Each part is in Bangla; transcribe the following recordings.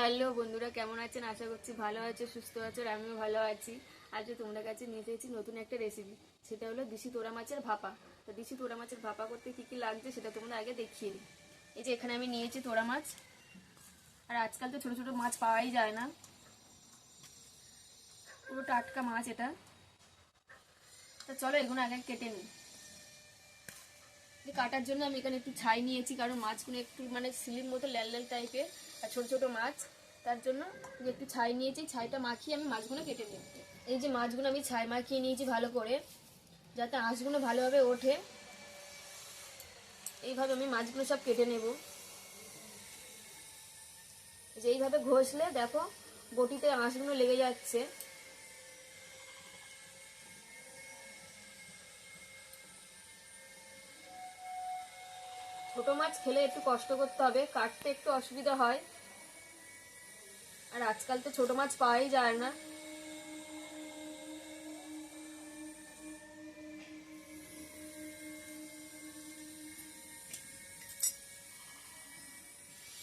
হ্যালো বন্ধুরা, কেমন আছেন? আশা করছি ভালো আছে, সুস্থ আছে, আর আমিও ভালো আছি। আজকে তোমাদের কাছে নিয়ে এসেছি নতুন একটা রেসিপি। সেটা হলো দিশি তোড়া মাছের ভাপা। তো দিশি তোড়া মাছের ভাপা করতে কি কি লাগছে সেটা তোমাদের আগে দেখিয়ে দিই। এই যে এখানে আমি নিয়েছি তোড়া মাছ, আর আজকাল তো ছোট ছোট মাছ পাওয়াই যায় না, পুরো টাটকা মাছ এটা। তো চলো এগুলো আগে কেটে নিই। কাটার জন্য আমি এখানে একটু ছাই নিয়েছি, কারণ মাছগুলো একটু মানে সিলির মতো ল্যাল ল্যাল টাইপের, আর ছোট ছোট মাছ, তার জন্য একটু ছাই নিয়েছি। ছাইটা মাখিয়ে আমি মাছগুলো কেটে নেব। এই যে মাছগুলো আমি ছাই মাখিয়ে নিয়েছি ভালো করে, যাতে আঁশগুলো ভালোভাবে ওঠে। এইভাবে আমি মাছগুলো সব কেটে নেব। যে এইভাবে ঘষলে দেখো বটিতে আঁশগুলো লেগে যাচ্ছে। ছোট মাছ খেলে একটু কষ্ট করতে হবে, কাটতে একটু অসুবিধা হয়, আর আজকাল তো ছোট মাছ পাওয়াই যায় না।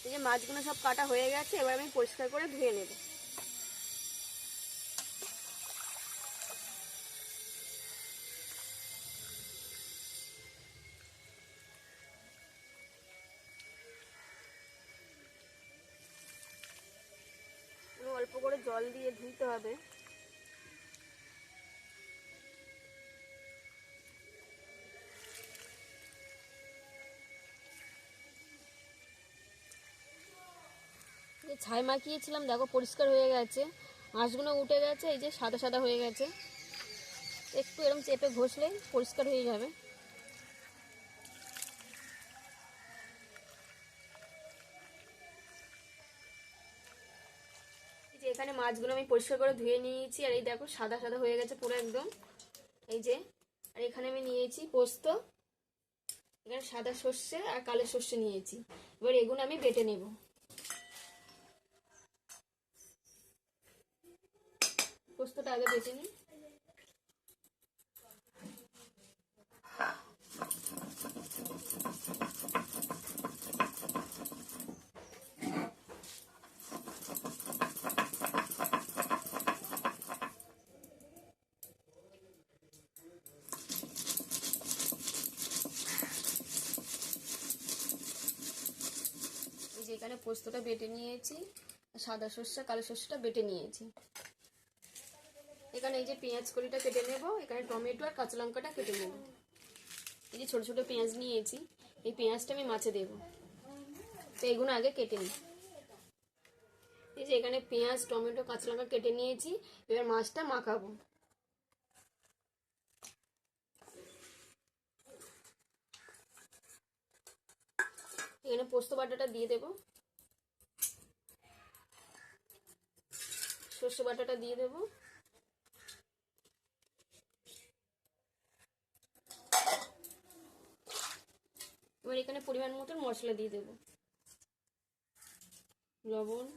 এই যে মাছগুলো সব কাটা হয়ে গেছে, এবার আমি পরিষ্কার করে ধুয়ে নেব। অল্প করে জল দিয়ে ধুইতে হবে। ছাই মাখিয়েছিলাম, দেখো পরিষ্কার হয়ে গেছে, আঁশগুলো উঠে গেছে, এই যে সাদা সাদা হয়ে গেছে। একটু এরকম চেপে ঘষলেই পরিষ্কার হয়ে যাবে। এই যে এখানে মাছগুলো আমি পরিষ্কার করে ধুয়ে নিয়েছি, আর এই দেখো সাদা সাদা হয়ে গেছে পুরো একদম। এই যে, আর এখানে আমি নিয়েছি পোস্ত, এখানে সাদা সর্ষে আর কালো সর্ষে নিয়েছি। এবার এগুলো আমি বেটে নেব। পোস্তটা আগে বেটে নিই। এই যে এখানে পোস্তটা বেটে নিয়েছি, সাদা সর্ষে কালো সর্ষেটা বেটে নিয়েছি। এখানে এই যে পেঁয়াজ কলিটা কেটে নেব, এখানে টমেটো আর কাঁচা লঙ্কাটা কেটে নেব। এই যে ছোট ছোট পেঁয়াজ নিয়েছি, এই পেঁয়াজটা আমি মাছে দেব। তো এগুলো আগে কেটে নিই। এই যে এখানে পেঁয়াজ টমেটো কাঁচা লঙ্কা কেটে নিয়েছি, এবার মাছটা মাখাবো। এখানে পোস্ত বাটাটা দিয়ে দেব, সর্ষে বাটাটা দিয়ে দেব, এবার এখানে পরিমাণ মতন মশলা দিয়ে দেব, লবণ,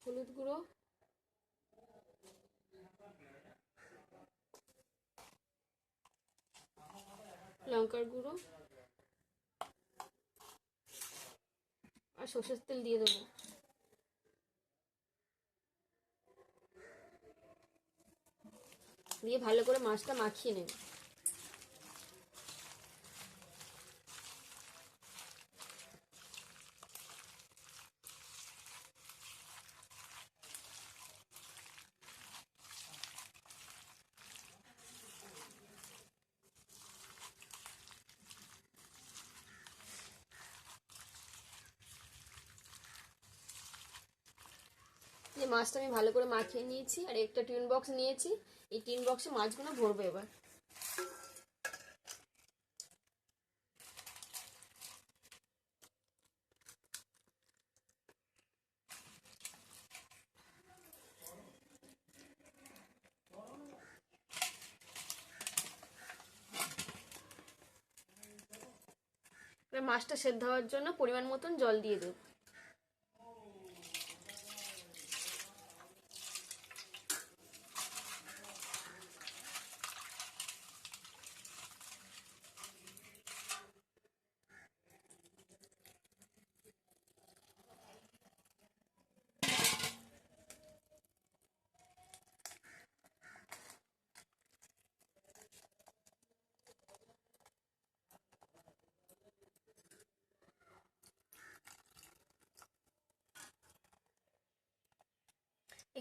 হলুদ গুঁড়ো, লঙ্কার গুঁড়ো আর সর্ষের তেল দিয়ে দেবো। দিয়ে ভালো করে মাছটা মাখিয়ে নেব। যে মাছটা আমি ভালো করে মাখিয়ে নিয়েছি, আর একটা টিন বক্স নিয়েছি, এই টিন বক্সে মাছগুলো ভরবো। এবার মাছটা সেদ্ধ হওয়ার জন্য পরিমাণ মতন জল দিয়ে দেব।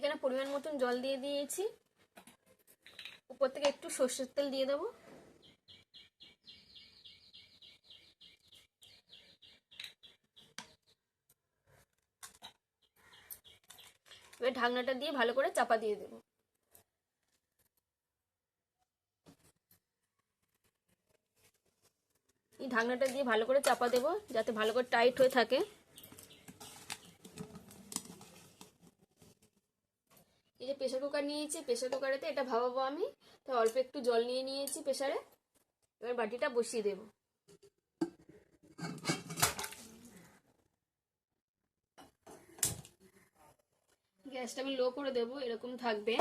এখানে পরিমাণ মতন জল দিয়ে দিয়েছি, উপর থেকে একটু সর্ষের তেল দিয়ে দেবো। এবার ঢাকনাটা দিয়ে ভালো করে চাপা দিয়ে দেবো। এই ঢাকনাটা দিয়ে ভালো করে চাপা দেবো যাতে ভালো করে টাইট হয়ে থাকে। এই যে প্রেসার কুকার নিয়েছি, প্রেসার কুকারেতে এটা ভাপাবো আমি, তো অল্প একটু জল নিয়ে নিয়েছি প্রেসারে। এবার বাটিটা বসিয়ে দেবো। গ্যাসটা আমি লো করে দেবো, এরকম থাকবে।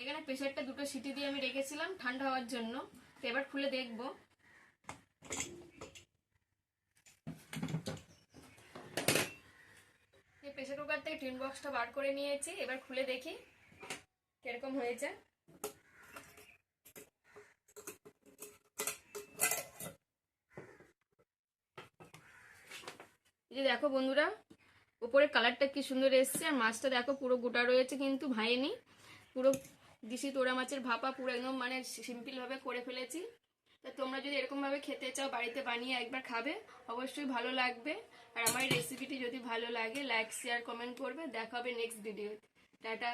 এখানে প্রেসারটা দুটো সিটি দিয়ে আমি রেখেছিলাম ঠান্ডা হওয়ার জন্য, তো এবার খুলে দেখবো। এই প্রেসার কুকার থেকে টিন বক্সটা বার করে নিয়েছি, এবার খুলে দেখি কিরকম হয়েছে। এই যে দেখো বন্ধুরা, উপরের কালারটা কি সুন্দর এসছে, আর মাছটা দেখো পুরো গোটা রয়েছে, কিন্তু ভাঙেনি। পুরো দিশি তোড়া মাছের ভাপা পুরো একদম মানে সিম্পল ভাবে করে ফেলেছি। তা তোমরা যদি এরকম ভাবে খেতে চাও, বাড়িতে বানিয়ে একবার খাবে, অবশ্যই ভালো লাগবে। আর আমার এই রেসিপিটি যদি ভালো লাগে, লাইক শেয়ার কমেন্ট করবে। দেখা হবে নেক্সট ভিডিও। টাটা।